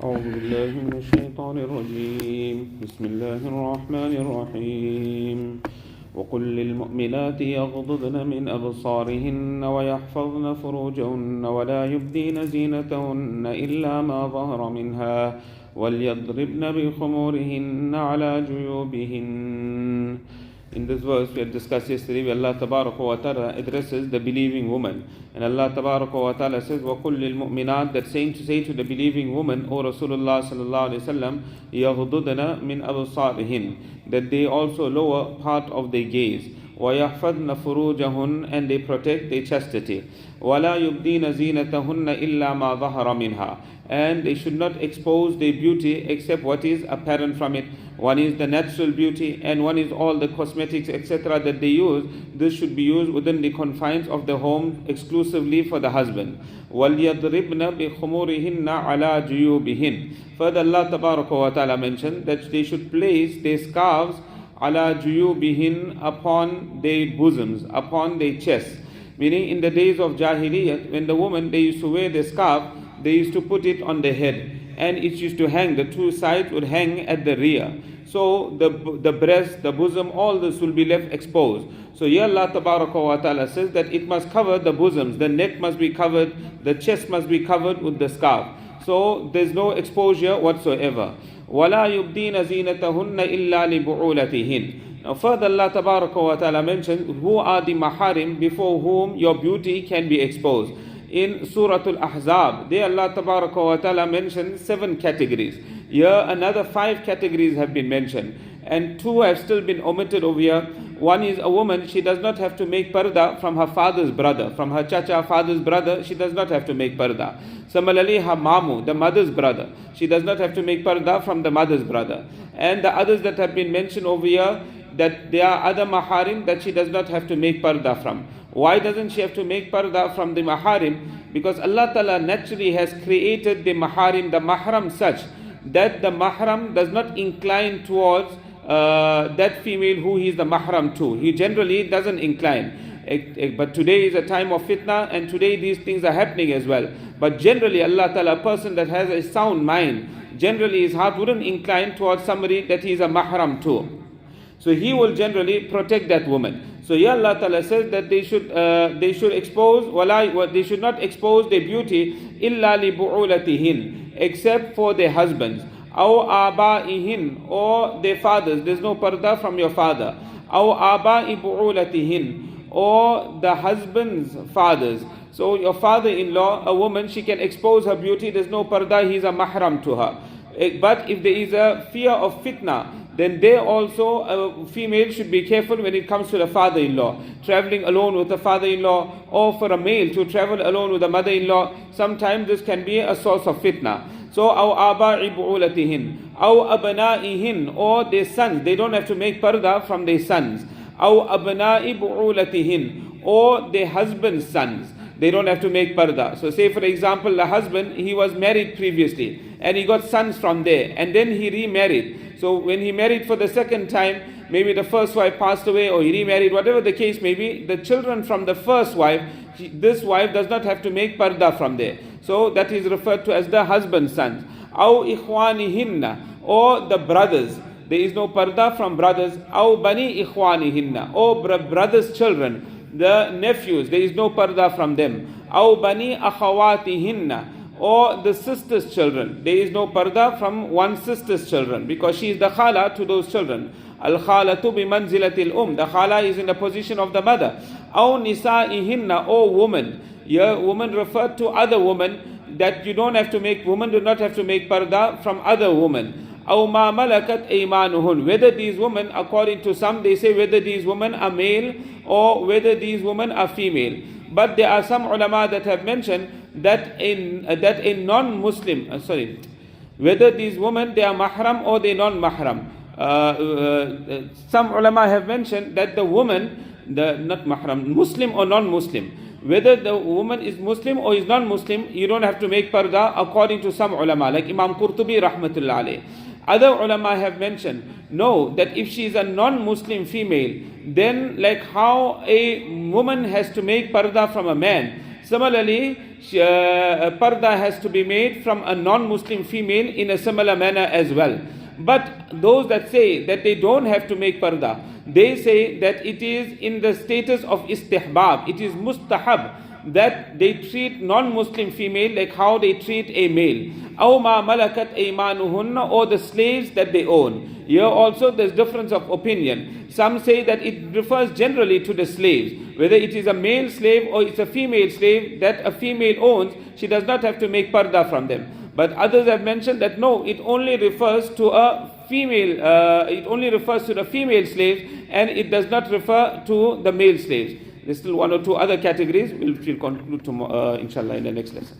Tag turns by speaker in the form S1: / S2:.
S1: أعوذ بالله من الشيطان الرجيم بسم الله الرحمن الرحيم وقل للمؤمنات يغضضن من أبصارهن ويحفظن فروجهن ولا يبدين زينتهن إلا ما ظهر منها وليضربن بخمورهن على جيوبهن. In this verse we had discussed yesterday where Allah Tabaraka wa Ta'ala addresses the believing woman. And Allah Tabaraka wa Ta'ala says, وَقُلْ لِلْمُؤْمِنَاتِ, that saying to say to the believing woman, O Rasulullah sallallahu alayhi wa sallam, يَغْضُضْنَ مِنْ أَبْصَارِهِنْ, that they also lower part of their gaze. وَيَحْفَظْنَ فُرُوجَهُنْ, and they protect their chastity. وَلَا يُبْدِينَ زِينَتَهُنَّ إِلَّا مَا ظَهَرَ مِنْهَا, and they should not expose their beauty except what is apparent from it. One is the natural beauty and one is all the cosmetics etc. that they use. This should be used within the confines of the home exclusively for the husband. وَلْيَضْرِبْنَ بِخُمُورِهِنَّ عَلَى جُيُوبِهِنَّ. Further Allah Tabaraka wa Ta'ala mentioned that they should place their scarves ala juyubihin, upon their bosoms, upon their chests. Meaning in the days of Jahiliyyah, when the woman, they used to wear the scarf, they used to put it on the head and it used to hang, the two sides would hang at the rear. So the breast, the bosom, all this will be left exposed. So here Allah Tabaraka wa Ta'ala says that it must cover the bosoms, the neck must be covered, the chest must be covered with the scarf. So there's no exposure whatsoever. وَلَا يُبْدِينَ زِينَتَهُنَّ إِلَّا لِبُعُولَتِهِنَّ. Now further Allah Tabaraka wa Ta'ala mentioned who are the maharim before whom your beauty can be exposed. In Surah Al-Ahzab, there Allah Tabaraka wa Ta'ala mentioned 7 categories. Here another 5 categories have been mentioned, and 2 have still been omitted over here. One is a woman, she does not have to make parda from her father's brother, from her chacha father's brother, she does not have to make parda. Similarly, her mamu, the mother's brother, she does not have to make parda from the mother's brother. And the others that have been mentioned over here, that there are other maharim that she does not have to make parda from. Why doesn't she have to make parda from the maharim? Because Allah Ta'ala naturally has created the maharim, the mahram, such that the mahram does not incline towards that female who he is the mahram to. He generally doesn't incline. But today is a time of fitna, and today these things are happening as well. But generally Allah Ta'ala, a person that has a sound mind, generally his heart wouldn't incline towards somebody that he is a mahram to. So he will generally protect that woman. So here Allah Ta'ala says that they should expose, they should not expose their beauty illa li bu'ulatihin, except for their husbands. Aw abaihin, or their fathers. There's no parda from your father. Aw abai bu'ulatihin, or the husband's fathers. So your father-in-law, a woman, she can expose her beauty. There's no parda, he's a mahram to her. But if there is a fear of fitna, then there also a female should be careful when it comes to the father-in-law. Traveling alone with the father-in-law, or for a male to travel alone with the mother-in-law, sometimes this can be a source of fitna. So, أَوْ آبَاءِ بُعُولَتِهِنْ أَوْ أَبْنَائِهِنْ, or their sons. They don't have to make parda from their sons. أَوْ أَبْنَاءِ بُعُولَتِهِنْ, or their husband's sons. They don't have to make parda. So say for example, the husband, he was married previously and he got sons from there, and then he remarried. So when he married for the second time, maybe the first wife passed away or he remarried, whatever the case may be, the children from the first wife, this wife does not have to make parda from there. So that is referred to as the husband's sons. أَوْ إِخْوَانِهِنَّ, or the brothers. There is no parda from brothers. أَوْ بَنِي إِخْوَانِهِنَّ, or brothers' children. The nephews, there is no parda from them. أَوْ بَنِي أَخَوَاتِهِنَّ, or the sister's children. There is no parda from one sister's children, because she is the khala to those children. Al-khalatu bimanzilatil the khala is in the position of the mother. أَوْ نِسَائِهِنَّ, or woman. Here woman referred to other women, that you don't have to make, women do not have to make parda from other women. أَوْ مَا مَلَكَتْ أَيْمَانُهُنْ, whether these women, according to some, they say whether these women are male or whether these women are female. But there are some ulama that have mentioned that a non-Muslim, whether these women, they are mahram or they non-mahram. Some ulama have mentioned that the woman, not mahram, Muslim or non-Muslim, whether the woman is Muslim or is non-Muslim, you don't have to make parda according to some ulama, like Imam Qurtubi rahmatullah alayh. Other ulama have mentioned, no, that if she is a non-Muslim female, then like how a woman has to make parda from a man, Similarly, parda has to be made from a non-Muslim female in a similar manner as well. But those that say that they don't have to make parda, they say that it is in the status of istihbab, it is mustahab, that they treat non-Muslim female like how they treat a male. أَوْ مَا مَلَكَتْ أَيْمَانُهُنَّ, or the slaves that they own. Here also there's difference of opinion. Some say that it refers generally to the slaves. Whether it is a male slave or it's a female slave that a female owns, she does not have to make parda from them. But others have mentioned that no, it only refers to a female, it only refers to the female slaves, and it does not refer to the male slaves. There's still one or two other categories, which we'll conclude tomorrow, inshallah, in the next lesson.